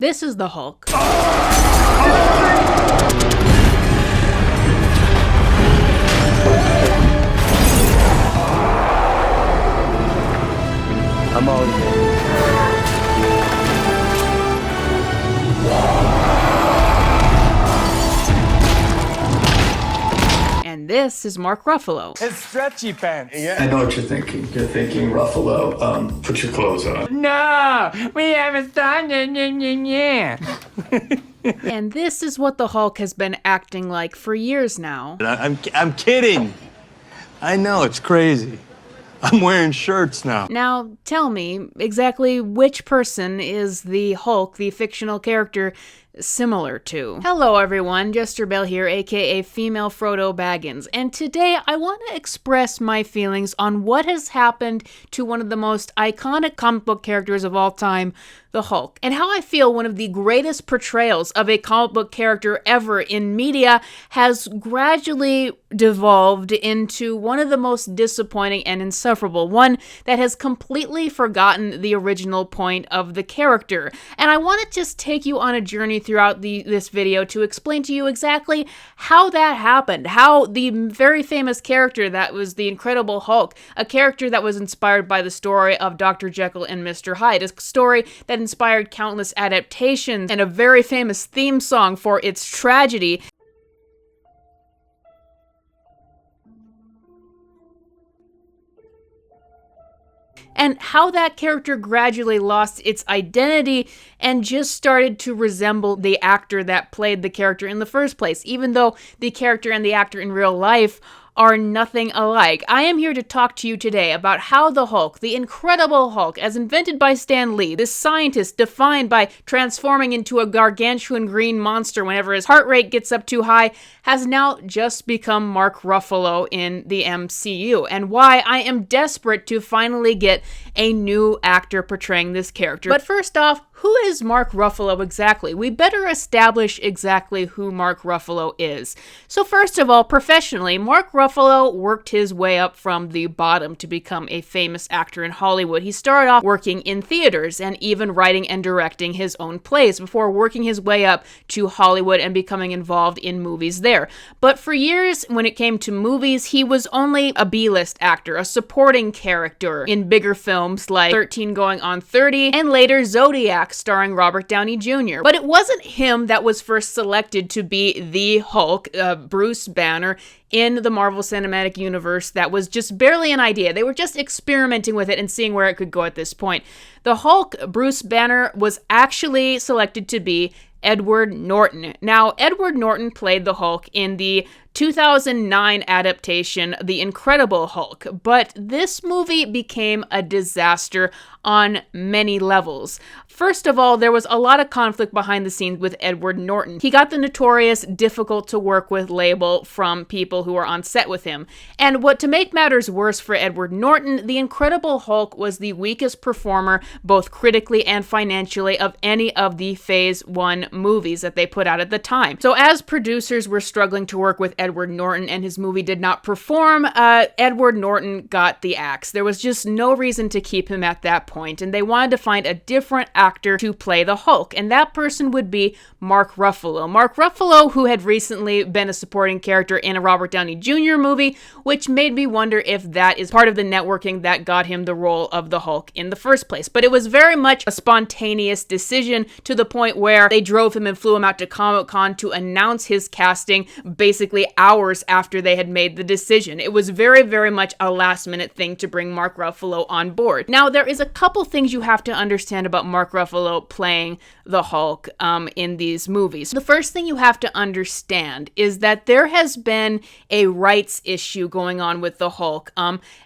This is the Hulk. I'm out here. And this is Mark Ruffalo. It's stretchy pants. Yeah. I know what you're thinking. You're thinking, Ruffalo, put your clothes on. No, we haven't done it. And this is what the Hulk has been acting like for years now. I'm kidding. I know, it's crazy. I'm wearing shirts now. Now, tell me, exactly which person is the Hulk, the fictional character, similar to? Hello everyone, Jester Bell here, aka Female Frodo Baggins, and today I want to express my feelings on what has happened to one of the most iconic comic book characters of all time, the Hulk, and how I feel one of the greatest portrayals of a comic book character ever in media has gradually devolved into one of the most disappointing and insufferable, one that has completely forgotten the original point of the character. And I want to just take you on a journey throughout this video to explain to you exactly how that happened, how the very famous character that was the Incredible Hulk, a character that was inspired by the story of Dr. Jekyll and Mr. Hyde, a story that inspired countless adaptations and a very famous theme song for its tragedy, and how that character gradually lost its identity and just started to resemble the actor that played the character in the first place, even though the character and the actor in real life are nothing alike. I am here to talk to you today about how the Hulk, the Incredible Hulk, as invented by Stan Lee, this scientist defined by transforming into a gargantuan green monster whenever his heart rate gets up too high, has now just become Mark Ruffalo in the MCU, and why I am desperate to finally get a new actor portraying this character. But first off, who is Mark Ruffalo exactly? We better establish exactly who Mark Ruffalo is. So first of all, professionally, Mark Ruffalo worked his way up from the bottom to become a famous actor in Hollywood. He started off working in theaters and even writing and directing his own plays before working his way up to Hollywood and becoming involved in movies there. But for years, when it came to movies, he was only a B-list actor, a supporting character in bigger films like 13 Going on 30 and later Zodiac, starring Robert Downey Jr. But it wasn't him that was first selected to be the Hulk, Bruce Banner, in the Marvel Cinematic Universe. That was just barely an idea. They were just experimenting with it and seeing where it could go at this point. The Hulk, Bruce Banner, was actually selected to be Edward Norton. Now, Edward Norton played the Hulk in the 2009 adaptation, The Incredible Hulk, but this movie became a disaster on many levels. First of all, there was a lot of conflict behind the scenes with Edward Norton. He got the notorious difficult to work with label from people who were on set with him. And what to make matters worse for Edward Norton, The Incredible Hulk was the weakest performer, both critically and financially, of any of the Phase 1 movies that they put out at the time. So as producers were struggling to work with Edward Norton and his movie did not perform, Edward Norton got the axe. There was just no reason to keep him at that point, and they wanted to find a different actor to play the Hulk, and that person would be Mark Ruffalo. Mark Ruffalo, who had recently been a supporting character in a Robert Downey Jr. movie, which made me wonder if that is part of the networking that got him the role of the Hulk in the first place. But it was very much a spontaneous decision, to the point where they drove him and flew him out to Comic-Con to announce his casting basically hours after they had made the decision. It was very, very much a last-minute thing to bring Mark Ruffalo on board. Now, there is a couple things you have to understand about Mark Ruffalo playing the Hulk in these movies. The first thing you have to understand is that there has been a rights issue going on with the Hulk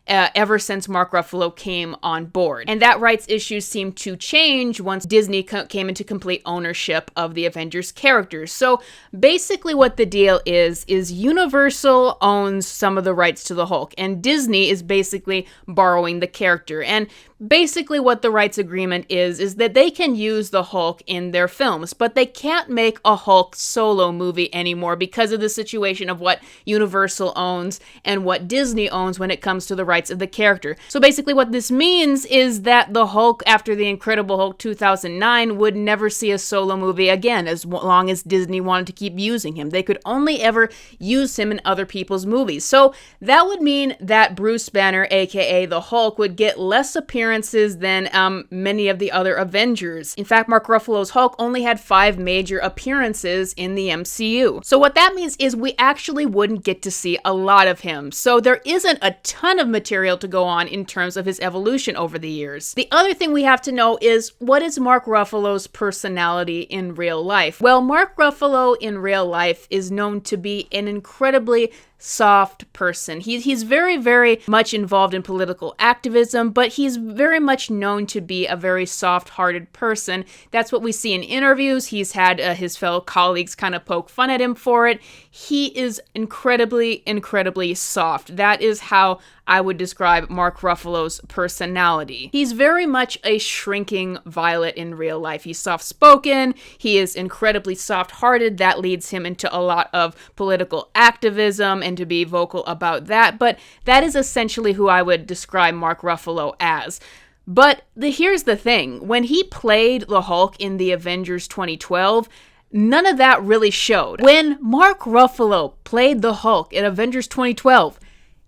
ever since Mark Ruffalo came on board. And that rights issue seemed to change once Disney came into complete ownership of the Avengers characters. So basically what the deal is Universal owns some of the rights to the Hulk, and Disney is basically borrowing the character. And basically basically what the rights agreement is that they can use the Hulk in their films, but they can't make a Hulk solo movie anymore because of the situation of what Universal owns and what Disney owns when it comes to the rights of the character. So basically what this means is that the Hulk after The Incredible Hulk 2009 would never see a solo movie again as long as Disney wanted to keep using him. They could only ever use him in other people's movies. So that would mean that Bruce Banner, aka the Hulk, would get less appearances than many of the other Avengers. In fact, Mark Ruffalo's Hulk only had 5 major appearances in the MCU. So what that means is we actually wouldn't get to see a lot of him. So there isn't a ton of material to go on in terms of his evolution over the years. The other thing we have to know is, what is Mark Ruffalo's personality in real life? Well, Mark Ruffalo in real life is known to be an incredibly soft person. He's very, very much involved in political activism, but he's very much known to be a very soft-hearted person. That's what we see in interviews. He's had his fellow colleagues kind of poke fun at him for it. He is incredibly, incredibly soft. That is how I would describe Mark Ruffalo's personality. He's very much a shrinking violet in real life. He's soft-spoken, he is incredibly soft-hearted. That leads him into a lot of political activism and to be vocal about that, but that is essentially who I would describe Mark Ruffalo as. But here's the thing, when he played the Hulk in the Avengers 2012, none of that really showed. When Mark Ruffalo played the Hulk in Avengers 2012,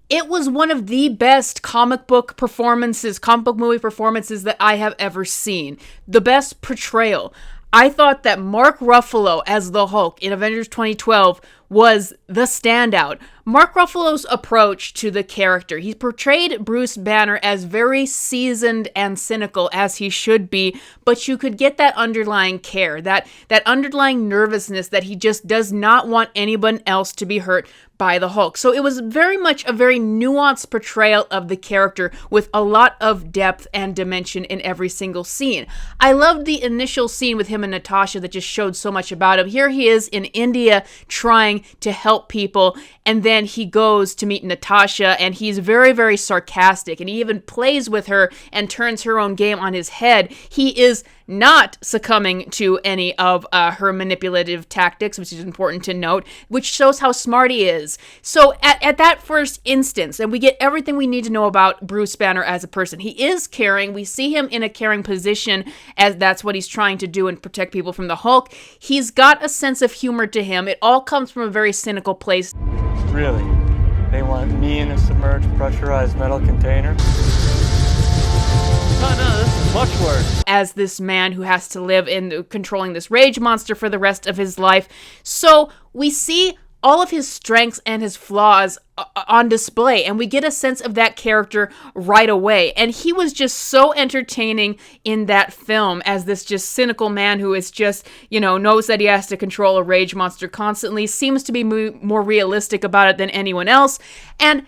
it was one of the best comic book movie performances that I have ever seen. The best portrayal. I thought that Mark Ruffalo as the Hulk in Avengers 2012 was the standout. Mark Ruffalo's approach to the character. He portrayed Bruce Banner as very seasoned and cynical, as he should be, but you could get that underlying care, that underlying nervousness that he just does not want anyone else to be hurt by the Hulk. So it was very much a very nuanced portrayal of the character with a lot of depth and dimension in every single scene. I loved the initial scene with him and Natasha that just showed so much about him. Here he is in India trying to help people, and then he goes to meet Natasha, and he's very, very sarcastic, and he even plays with her and turns her own game on his head. He is not succumbing to any of her manipulative tactics, which is important to note, which shows how smart he is. So at that first instance, and we get everything we need to know about Bruce Banner as a person. He is caring. We see him in a caring position, as that's what he's trying to do and protect people from the Hulk. He's got a sense of humor to him. It all comes from a very cynical place. Really? They want me in a submerged, pressurized metal container? No, this is much worse. As this man who has to live in controlling this rage monster for the rest of his life. So we see all of his strengths and his flaws on display, and we get a sense of that character right away. And he was just so entertaining in that film as this just cynical man who is just, knows that he has to control a rage monster constantly, seems to be more realistic about it than anyone else. And,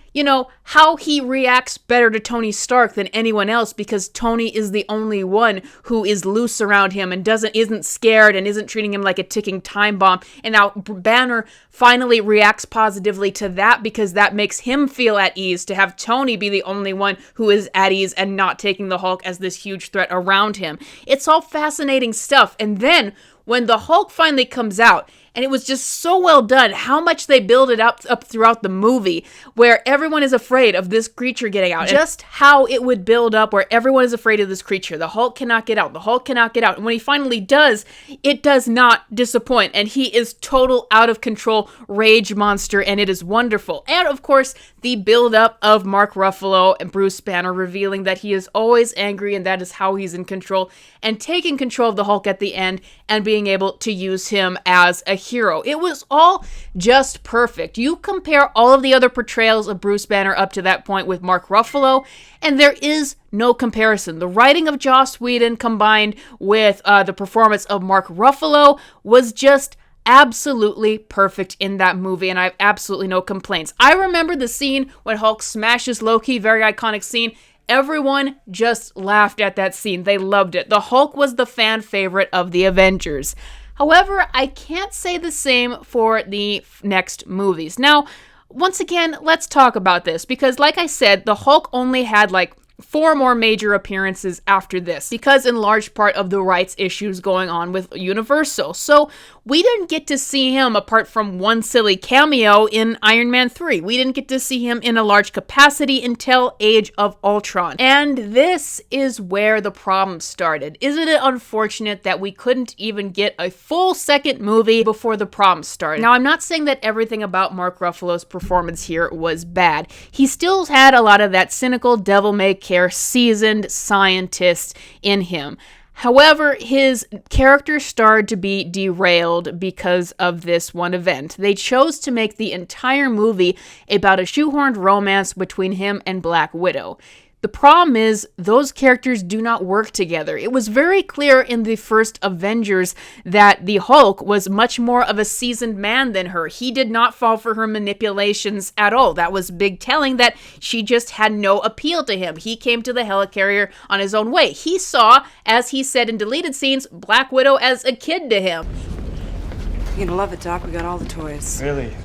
how he reacts better to Tony Stark than anyone else, because Tony is the only one who is loose around him and isn't scared and isn't treating him like a ticking time bomb. And now Banner finally reacts positively to that, because that makes him feel at ease to have Tony be the only one who is at ease and not taking the Hulk as this huge threat around him. It's all fascinating stuff. And then when the Hulk finally comes out, and it was just so well done, how much they build it up throughout the movie, where everyone is afraid of this creature getting out. Just how it would build up where everyone is afraid of this creature. The Hulk cannot get out. The Hulk cannot get out. And when he finally does, it does not disappoint. And he is total out of control rage monster, and it is wonderful. And of course, the build up of Mark Ruffalo and Bruce Banner revealing that he is always angry, and that is how he's in control, and taking control of the Hulk at the end and being able to use him as a hero. It was all just perfect. You compare all of the other portrayals of Bruce Banner up to that point with Mark Ruffalo, and there is no comparison. The writing of Joss Whedon combined with the performance of Mark Ruffalo was just absolutely perfect in that movie, and I have absolutely no complaints. I remember the scene when Hulk smashes Loki, very iconic scene. Everyone just laughed at that scene. They loved it. The Hulk was the fan favorite of the Avengers. However, I can't say the same for the next movies. Now, once again, let's talk about this, because like I said, the Hulk only had 4 more major appearances after this, because in large part of the rights issues going on with Universal. So we didn't get to see him apart from one silly cameo in Iron Man 3. We didn't get to see him in a large capacity until Age of Ultron. And this is where the problem started. Isn't it unfortunate that we couldn't even get a full second movie before the problem started? Now, I'm not saying that everything about Mark Ruffalo's performance here was bad. He still had a lot of that cynical, devil-may-care, seasoned scientist in him. However, his character started to be derailed because of this one event. They chose to make the entire movie about a shoehorned romance between him and Black Widow. The problem is, those characters do not work together. It was very clear in the first Avengers that the Hulk was much more of a seasoned man than her. He did not fall for her manipulations at all. That was big telling that she just had no appeal to him. He came to the helicarrier on his own way. He saw, as he said in deleted scenes, Black Widow as a kid to him. You're gonna love it, Doc. We got all the toys. Really?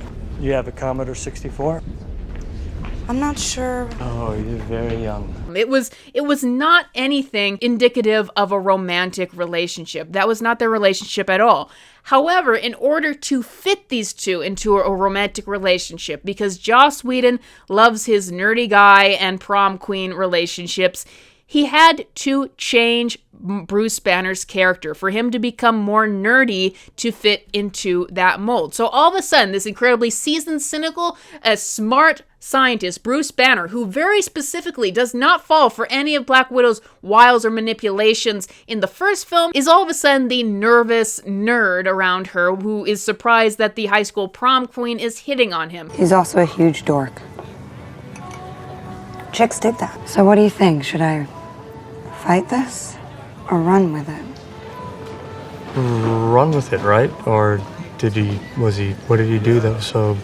You have a Commodore 64? I'm not sure. Oh, you're very young. It was not anything indicative of a romantic relationship. That was not their relationship at all. However, in order to fit these two into a romantic relationship, because Joss Whedon loves his nerdy guy and prom queen relationships, he had to change Bruce Banner's character for him to become more nerdy to fit into that mold. So all of a sudden, this incredibly seasoned, cynical, smart scientist, Bruce Banner, who very specifically does not fall for any of Black Widow's wiles or manipulations in the first film, is all of a sudden the nervous nerd around her who is surprised that the high school prom queen is hitting on him. He's also a huge dork. Chicks dig that. So what do you think? Should I fight this or run with it? Run with it, right? Or what did he do that was so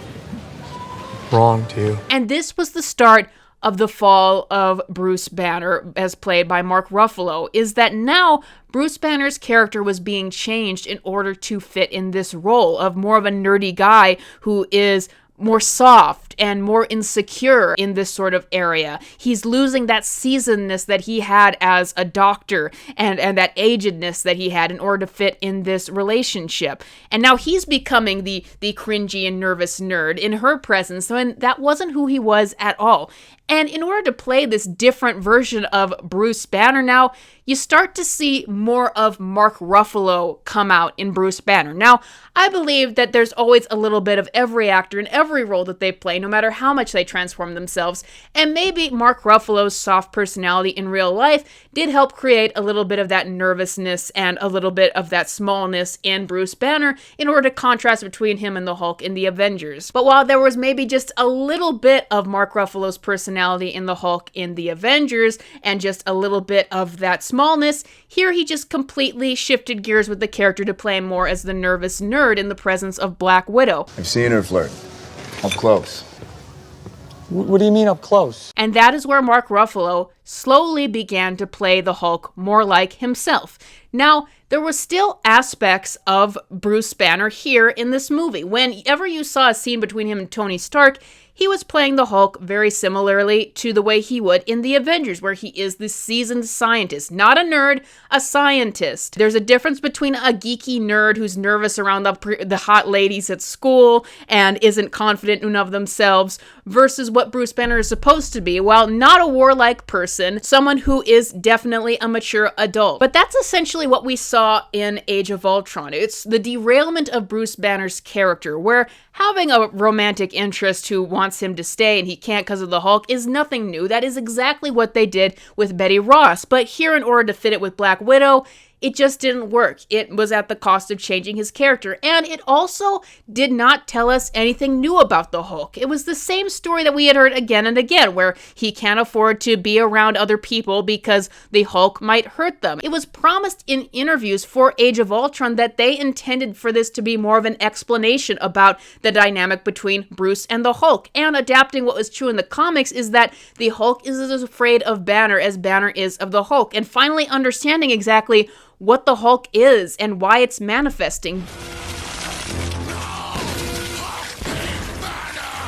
wrong to you? And this was the start of the fall of Bruce Banner, as played by Mark Ruffalo, is that now Bruce Banner's character was being changed in order to fit in this role of more of a nerdy guy who is more soft and more insecure in this sort of area. He's losing that seasonedness that he had as a doctor and that agedness that he had in order to fit in this relationship. And now he's becoming the cringy and nervous nerd in her presence, and that wasn't who he was at all. And in order to play this different version of Bruce Banner now, you start to see more of Mark Ruffalo come out in Bruce Banner. Now, I believe that there's always a little bit of every actor in every role that they play, no matter how much they transform themselves. And maybe Mark Ruffalo's soft personality in real life did help create a little bit of that nervousness and a little bit of that smallness in Bruce Banner in order to contrast between him and the Hulk in the Avengers. But while there was maybe just a little bit of Mark Ruffalo's personality in the Hulk in the Avengers and just a little bit of that smallness, here he just completely shifted gears with the character to play more as the nervous nerd in the presence of Black Widow. I've seen her flirt. Up close. What do you mean up close? And that is where Mark Ruffalo slowly began to play the Hulk more like himself. Now, there were still aspects of Bruce Banner here in this movie. Whenever you saw a scene between him and Tony Stark, he was playing the Hulk very similarly to the way he would in the Avengers, where he is the seasoned scientist. Not a nerd, a scientist. There's a difference between a geeky nerd who's nervous around the hot ladies at school and isn't confident in of themselves versus what Bruce Banner is supposed to be. While not a warlike person, someone who is definitely a mature adult. But that's essentially what we saw in Age of Ultron. It's the derailment of Bruce Banner's character, where having a romantic interest who wants him to stay and he can't because of the Hulk is nothing new. That is exactly what they did with Betty Ross. But here, in order to fit it with Black Widow, it just didn't work. It was at the cost of changing his character. And it also did not tell us anything new about the Hulk. It was the same story that we had heard again and again, where he can't afford to be around other people because the Hulk might hurt them. It was promised in interviews for Age of Ultron that they intended for this to be more of an explanation about the dynamic between Bruce and the Hulk. And adapting what was true in the comics is that the Hulk is as afraid of Banner as Banner is of the Hulk. And finally understanding exactly what the Hulk is and why it's manifesting.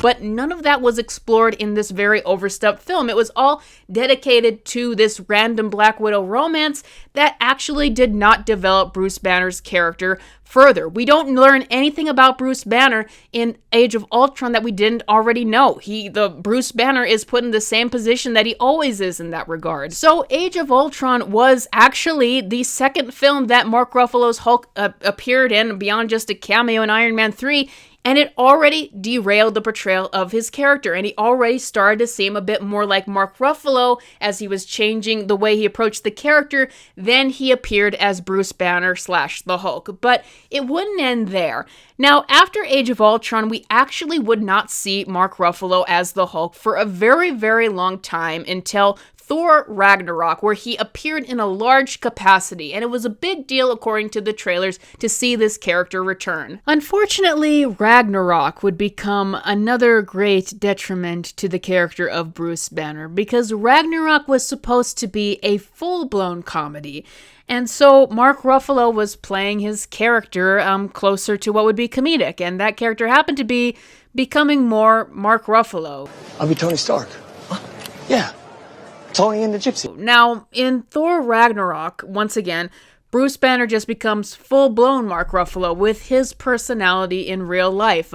But none of that was explored in this very overstuffed film. It was all dedicated to this random Black Widow romance that actually did not develop Bruce Banner's character further. We don't learn anything about Bruce Banner in Age of Ultron that we didn't already know. The Bruce Banner is put in the same position that he always is in that regard. So Age of Ultron was actually the second film that Mark Ruffalo's Hulk appeared in beyond just a cameo in Iron Man 3. And it already derailed the portrayal of his character, and he already started to seem a bit more like Mark Ruffalo as he was changing the way he approached the character. Then he appeared as Bruce Banner / the Hulk. But it wouldn't end there. Now, after Age of Ultron, we actually would not see Mark Ruffalo as the Hulk for a very, very long time until Thor Ragnarok, where he appeared in a large capacity, and it was a big deal according to the trailers to see this character return. Unfortunately, Ragnarok would become another great detriment to the character of Bruce Banner, because Ragnarok was supposed to be a full-blown comedy. And so Mark Ruffalo was playing his character closer to what would be comedic, and that character happened to be becoming more Mark Ruffalo. I'll be Tony Stark. Huh? Yeah. Tony and the Gypsy. Now, in Thor Ragnarok, once again, Bruce Banner just becomes full-blown Mark Ruffalo with his personality in real life.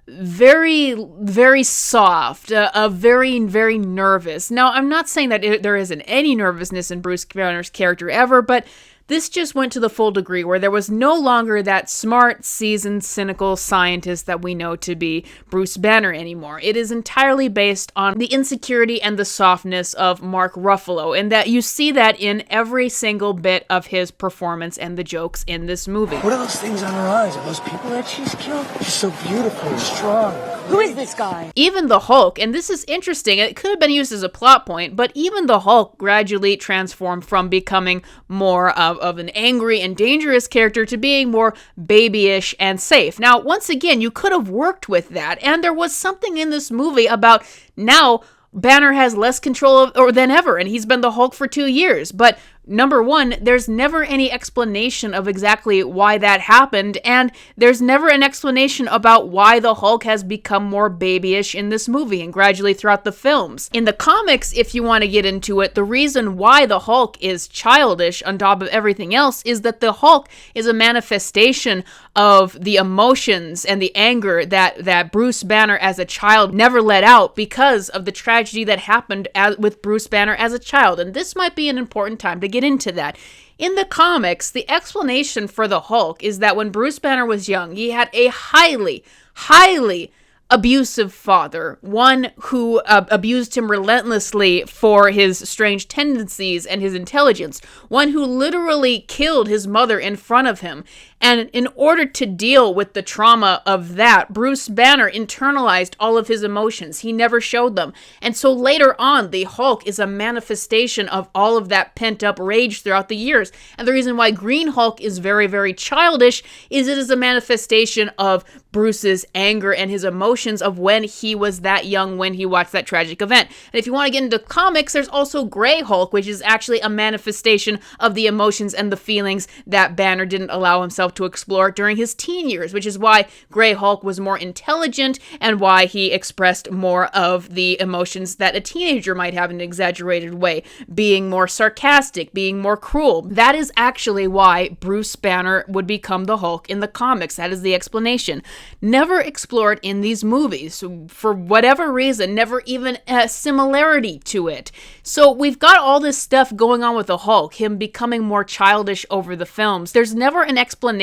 Very, very soft, very, very nervous. Now, I'm not saying that there isn't any nervousness in Bruce Banner's character ever, but this just went to the full degree where there was no longer that smart, seasoned, cynical scientist that we know to be Bruce Banner anymore. It is entirely based on the insecurity and the softness of Mark Ruffalo, and that you see that in every single bit of his performance and the jokes in this movie. What are those things on her eyes? Are those people that she's killed? She's so beautiful and strong. Who is this guy? Even the Hulk, and this is interesting, it could have been used as a plot point, but even the Hulk gradually transformed from becoming more of an angry and dangerous character to being more babyish and safe. Now, once again, you could have worked with that, and there was something in this movie about now Banner has less control than ever, and he's been the Hulk for 2 years, but number one, there's never any explanation of exactly why that happened, and there's never an explanation about why the Hulk has become more babyish in this movie and gradually throughout the films. In the comics, if you want to get into it, the reason why the Hulk is childish on top of everything else is that the Hulk is a manifestation of the emotions and the anger that Bruce Banner as a child never let out because of the tragedy that happened with Bruce Banner as a child. And this might be an important time to get into that. In the comics, the explanation for the Hulk is that when Bruce Banner was young, he had a highly, highly abusive father, one who abused him relentlessly for his strange tendencies and his intelligence, one who literally killed his mother in front of him. And in order to deal with the trauma of that, Bruce Banner internalized all of his emotions. He never showed them. And so later on, the Hulk is a manifestation of all of that pent-up rage throughout the years. And the reason why Green Hulk is very, very childish is it is a manifestation of Bruce's anger and his emotions of when he was that young when he watched that tragic event. And if you want to get into comics, there's also Gray Hulk, which is actually a manifestation of the emotions and the feelings that Banner didn't allow himself to explore during his teen years, which is why Gray Hulk was more intelligent and why he expressed more of the emotions that a teenager might have in an exaggerated way, being more sarcastic, being more cruel. That is actually why Bruce Banner would become the Hulk in the comics. That is the explanation. Never explored in these movies. For whatever reason, never even a similarity to it. So we've got all this stuff going on with the Hulk, him becoming more childish over the films. There's never an explanation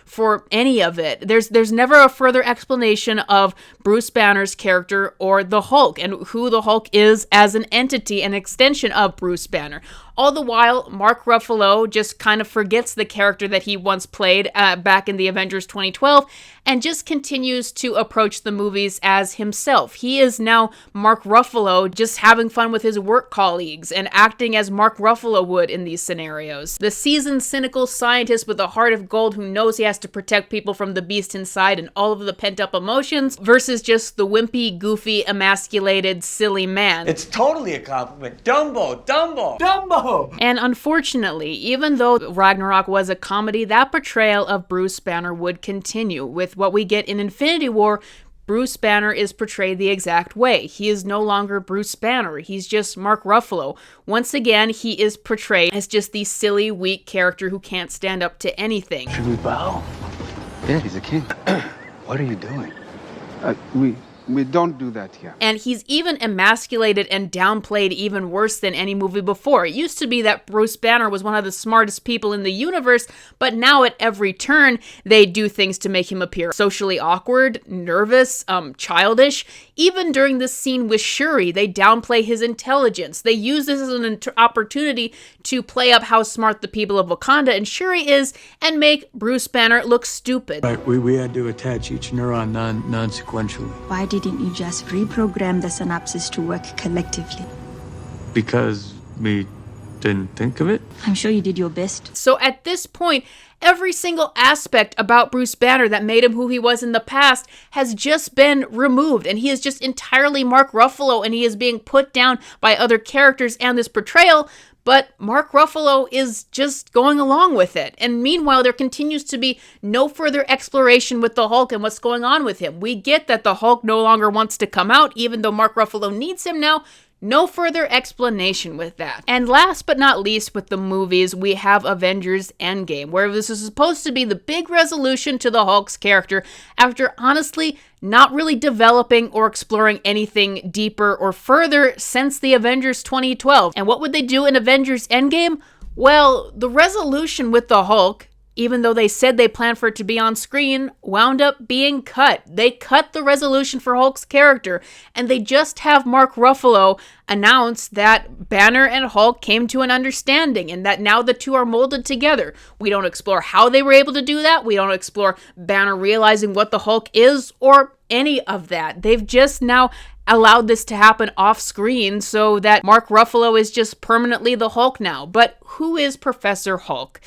for any of it. There's never a further explanation of Bruce Banner's character or the Hulk and who the Hulk is as an entity, an extension of Bruce Banner. All the while, Mark Ruffalo just kind of forgets the character that he once played back in the Avengers 2012 and just continues to approach the movies as himself. He is now Mark Ruffalo just having fun with his work colleagues and acting as Mark Ruffalo would in these scenarios. The seasoned, cynical scientist with a heart of gold who knows he has to protect people from the beast inside and all of the pent-up emotions versus just the wimpy, goofy, emasculated, silly man. It's totally a compliment. Dumbo, Dumbo, Dumbo! And unfortunately, even though Ragnarok was a comedy, that portrayal of Bruce Banner would continue with what we get in Infinity War Bruce Banner is portrayed the exact way. He is no longer Bruce Banner. He's just Mark Ruffalo. Once again, he is portrayed as just the silly, weak character who can't stand up to anything. Should we bow? Yeah, he's a king. What are you doing? We don't do that here. And he's even emasculated and downplayed even worse than any movie before. It used to be that Bruce Banner was one of the smartest people in the universe, but now at every turn, they do things to make him appear socially awkward, nervous, childish. Even during this scene with Shuri, they downplay his intelligence. They use this as an opportunity to play up how smart the people of Wakanda and Shuri is and make Bruce Banner look stupid. Right, we had to attach each neuron non-sequentially. Why didn't you just reprogram the synapses to work collectively? Because we didn't think of it? I'm sure you did your best. So at this point, every single aspect about Bruce Banner that made him who he was in the past has just been removed, and he is just entirely Mark Ruffalo, and he is being put down by other characters and this portrayal, but Mark Ruffalo is just going along with it. And meanwhile, there continues to be no further exploration with the Hulk and what's going on with him. We get that the Hulk no longer wants to come out, even though Mark Ruffalo needs him now. No further explanation with that. And last but not least with the movies, we have Avengers Endgame, where this is supposed to be the big resolution to the Hulk's character after honestly not really developing or exploring anything deeper or further since the Avengers 2012. And what would they do in Avengers Endgame? Well, the resolution with the Hulk, even though they said they planned for it to be on screen, wound up being cut. They cut the resolution for Hulk's character, and they just have Mark Ruffalo announce that Banner and Hulk came to an understanding and that now the two are molded together. We don't explore how they were able to do that. We don't explore Banner realizing what the Hulk is or any of that. They've just now allowed this to happen off screen so that Mark Ruffalo is just permanently the Hulk now. But who is Professor Hulk?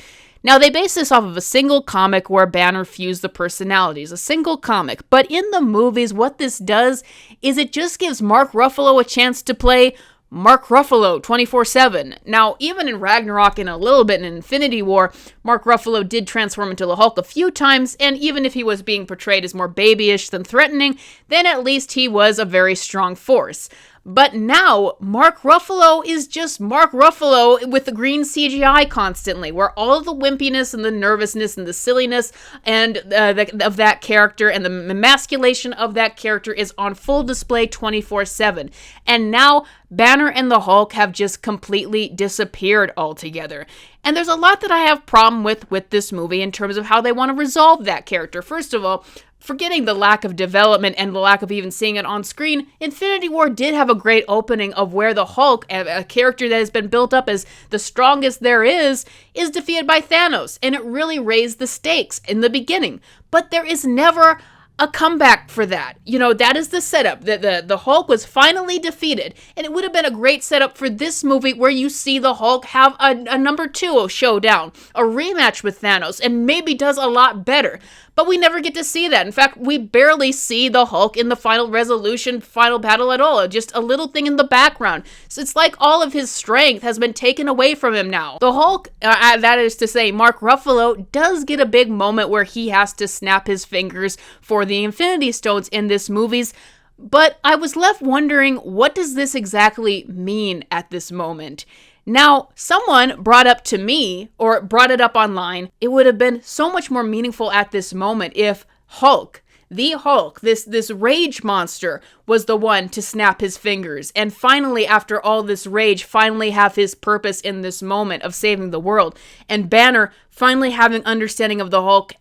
Now, they base this off of a single comic where Banner fused the personalities, a single comic. But in the movies, what this does is it just gives Mark Ruffalo a chance to play Mark Ruffalo 24/7. Now, even in Ragnarok and a little bit in Infinity War, Mark Ruffalo did transform into the Hulk a few times, and even if he was being portrayed as more babyish than threatening, then at least he was a very strong force. But now, Mark Ruffalo is just Mark Ruffalo with the green CGI constantly, where all of the wimpiness and the nervousness and the silliness and of that character and the emasculation of that character is on full display 24/7. And now, Banner and the Hulk have just completely disappeared altogether. And there's a lot that I have problem with this movie in terms of how they want to resolve that character. First of all, forgetting the lack of development and the lack of even seeing it on screen, Infinity War did have a great opening of where the Hulk, a character that has been built up as the strongest there is defeated by Thanos. And it really raised the stakes in the beginning. But there is never a comeback for that. You know, that is the setup. The Hulk was finally defeated, and it would have been a great setup for this movie where you see the Hulk have a number 2 showdown, a rematch with Thanos, and maybe does a lot better. But we never get to see that. In fact, we barely see the Hulk in the final resolution, final battle at all. Just a little thing in the background. So it's like all of his strength has been taken away from him now. The Hulk, that is to say, Mark Ruffalo, does get a big moment where he has to snap his fingers for the Infinity Stones in this movies. But I was left wondering, what does this exactly mean at this moment? Now, someone brought up to me, or brought it up online, it would have been so much more meaningful at this moment if Hulk, the Hulk, this rage monster, was the one to snap his fingers and finally, after all this rage, finally have his purpose in this moment of saving the world. And Banner finally having understanding of the Hulk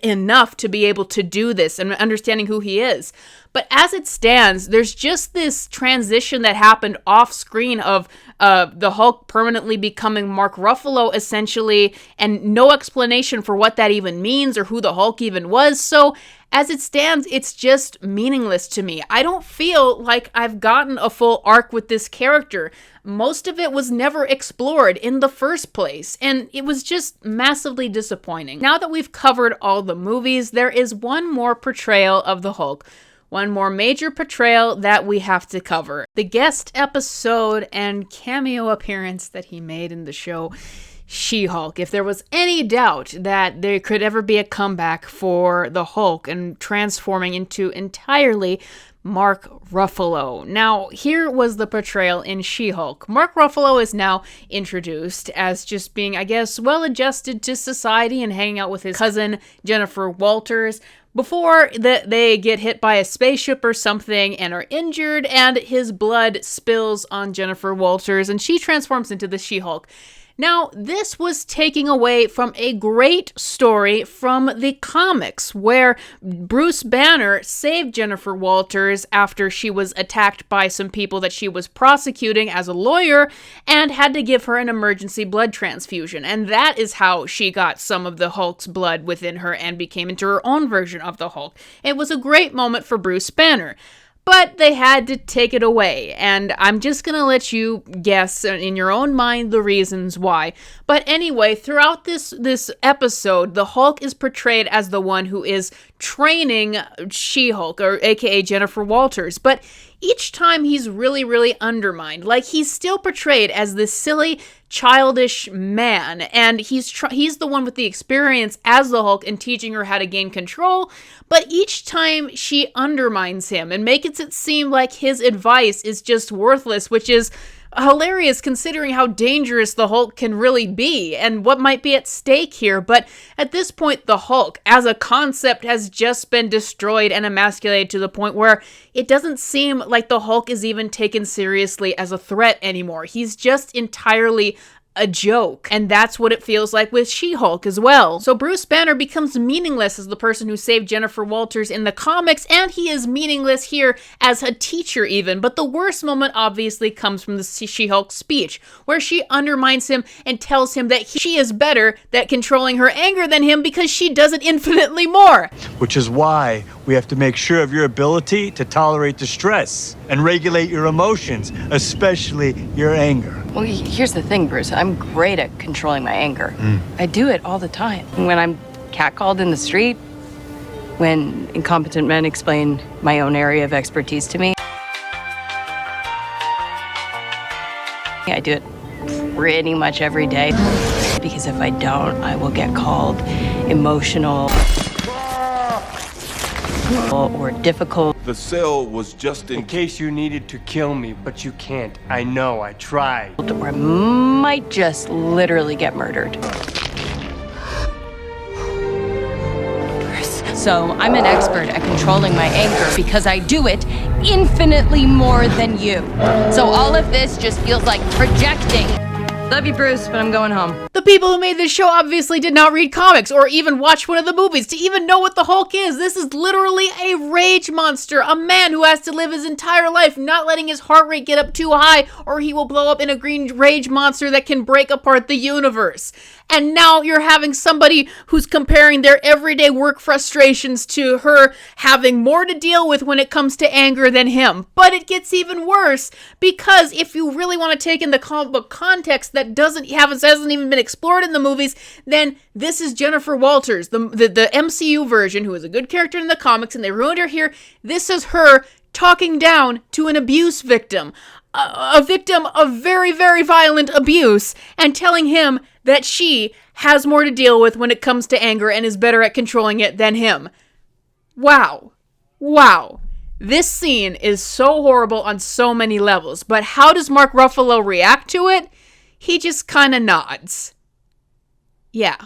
enough to be able to do this and understanding who he is. But as it stands, there's just this transition that happened off screen of the Hulk permanently becoming Mark Ruffalo, essentially, and no explanation for what that even means or who the Hulk even was. So as it stands, it's just meaningless to me. I don't feel like I've gotten a full arc with this character. Most of it was never explored in the first place, and it was just massively disappointing. Now that we've covered all the movies, there is one more portrayal of the Hulk. One more major portrayal that we have to cover. The guest episode and cameo appearance that he made in the show. She-Hulk. If there was any doubt that there could ever be a comeback for the Hulk and transforming into entirely Mark Ruffalo. Now, here was the portrayal in She-Hulk. Mark Ruffalo is now introduced as just being, I guess, well-adjusted to society and hanging out with his cousin, Jennifer Walters, before they get hit by a spaceship or something and are injured, and his blood spills on Jennifer Walters, and she transforms into the She-Hulk. Now, this was taking away from a great story from the comics, where Bruce Banner saved Jennifer Walters after she was attacked by some people that she was prosecuting as a lawyer and had to give her an emergency blood transfusion. And that is how she got some of the Hulk's blood within her and became into her own version of the Hulk. It was a great moment for Bruce Banner. But they had to take it away, and I'm just going to let you guess in your own mind the reasons why. But anyway, throughout this episode, the Hulk is portrayed as the one who is training She-Hulk, or aka Jennifer Walters, but each time he's really, really undermined. Like, he's still portrayed as this silly, childish man, and he's the one with the experience as the Hulk and teaching her how to gain control, but each time she undermines him and makes it seem like his advice is just worthless, which is hilarious considering how dangerous the Hulk can really be and what might be at stake here. But at this point, the Hulk as a concept has just been destroyed and emasculated to the point where it doesn't seem like the Hulk is even taken seriously as a threat anymore. He's just entirely a joke, and that's what it feels like with She-Hulk as well. So Bruce Banner becomes meaningless as the person who saved Jennifer Walters in the comics, and he is meaningless here as a teacher even. But the worst moment obviously comes from the She-Hulk speech, where she undermines him and tells him that she is better at controlling her anger than him because she does it infinitely more. Which is why we have to make sure of your ability to tolerate distress and regulate your emotions, especially your anger. Well, here's the thing, Bruce. I'm great at controlling my anger. I do it all the time. When I'm catcalled in the street, when incompetent men explain my own area of expertise to me, I do it pretty much every day. Because if I don't, I will get called emotional or difficult. The cell was just in case you needed to kill me, but you can't. I know, I tried. Or might just literally get murdered. So I'm an expert at controlling my anger because I do it infinitely more than you. So all of this just feels like projecting. Love you, Bruce, but I'm going home. The people who made this show obviously did not read comics or even watch one of the movies to even know what the Hulk is. This is literally a rage monster, a man who has to live his entire life not letting his heart rate get up too high or he will blow up in a green rage monster that can break apart the universe. And now you're having somebody who's comparing their everyday work frustrations to her having more to deal with when it comes to anger than him. But it gets even worse because if you really want to take in the comic book context that hasn't even been explored in the movies, then this is Jennifer Walters, the MCU version, who is a good character in the comics, and they ruined her here. This is her talking down to an abuse victim, a victim of very, very violent abuse, and telling him that she has more to deal with when it comes to anger and is better at controlling it than him. Wow. Wow. This scene is so horrible on so many levels, but how does Mark Ruffalo react to it? He just kind of nods. Yeah.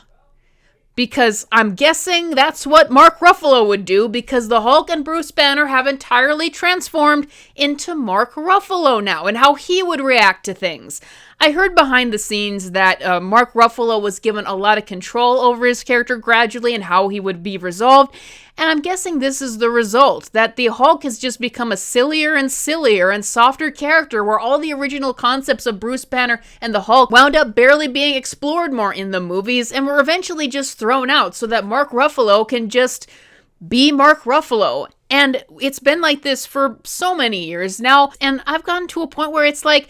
Because I'm guessing that's what Mark Ruffalo would do, because the Hulk and Bruce Banner have entirely transformed into Mark Ruffalo now, and how he would react to things. I heard behind the scenes that Mark Ruffalo was given a lot of control over his character gradually and how he would be resolved, and I'm guessing this is the result, that the Hulk has just become a sillier and softer character, where all the original concepts of Bruce Banner and the Hulk wound up barely being explored more in the movies and were eventually just thrown out so that Mark Ruffalo can just be Mark Ruffalo. And it's been like this for so many years now, and I've gotten to a point where it's like,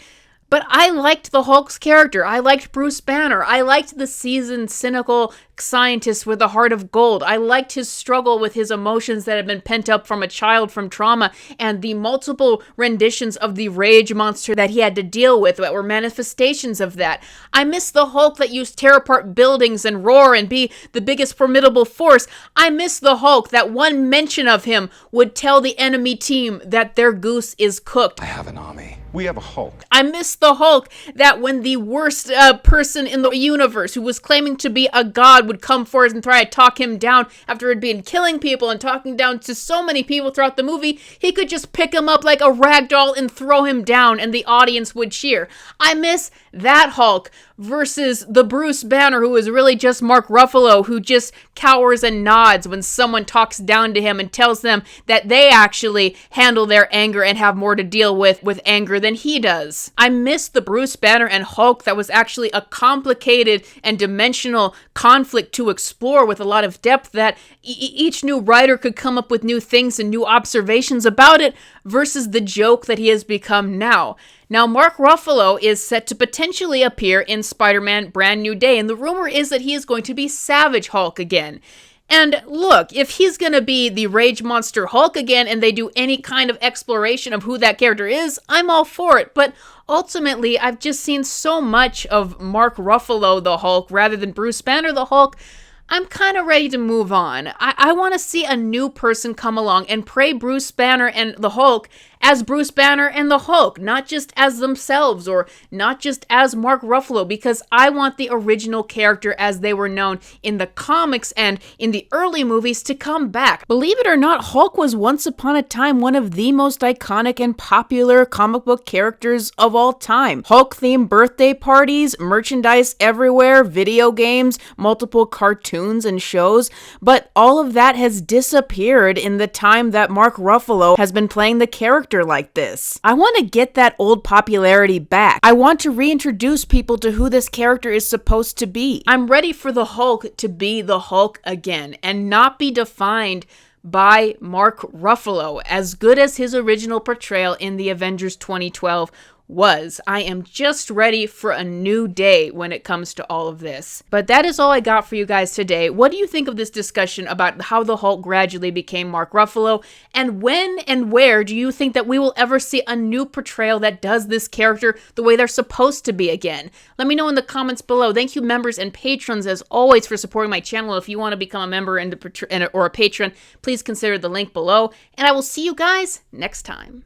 but I liked the Hulk's character. I liked Bruce Banner. I liked the seasoned, cynical, scientist with a heart of gold. I liked his struggle with his emotions that had been pent up from a child from trauma, and the multiple renditions of the rage monster that he had to deal with that were manifestations of that. I miss the Hulk that used to tear apart buildings and roar and be the biggest formidable force. I miss the Hulk that one mention of him would tell the enemy team that their goose is cooked. I have an army. We have a Hulk. I miss the Hulk that when the worst person in the universe who was claiming to be a god would come forward and try to talk him down after he'd been killing people and talking down to so many people throughout the movie, he could just pick him up like a rag doll and throw him down and the audience would cheer. I miss that Hulk versus the Bruce Banner who is really just Mark Ruffalo, who just cowers and nods when someone talks down to him and tells them that they actually handle their anger and have more to deal with anger than he does. I miss the Bruce Banner and Hulk that was actually a complicated and dimensional conflict to explore with a lot of depth that each new writer could come up with new things and new observations about it versus the joke that he has become now. Now, Mark Ruffalo is set to potentially appear in Spider-Man Brand New Day, and the rumor is that he is going to be Savage Hulk again. And look, if he's going to be the Rage Monster Hulk again and they do any kind of exploration of who that character is, I'm all for it. But ultimately, I've just seen so much of Mark Ruffalo the Hulk rather than Bruce Banner the Hulk. I'm kind of ready to move on. I want to see a new person come along and pray Bruce Banner and the Hulk as Bruce Banner and the Hulk, not just as themselves or not just as Mark Ruffalo, because I want the original character as they were known in the comics and in the early movies to come back. Believe it or not, Hulk was once upon a time one of the most iconic and popular comic book characters of all time. Hulk-themed birthday parties, merchandise everywhere, video games, multiple cartoons and shows, but all of that has disappeared in the time that Mark Ruffalo has been playing the character like this. I want to get that old popularity back. I want to reintroduce people to who this character is supposed to be. I'm ready for the Hulk to be the Hulk again and not be defined by Mark Ruffalo, as good as his original portrayal in the Avengers 2012 was. I am just ready for a new day when it comes to all of this. But that is all I got for you guys today. What do you think of this discussion about how the Hulk gradually became Mark Ruffalo? And when and where do you think that we will ever see a new portrayal that does this character the way they're supposed to be again? Let me know in the comments below. Thank you, members and patrons, as always, for supporting my channel. If you want to become a member or a patron, please consider the link below. And I will see you guys next time.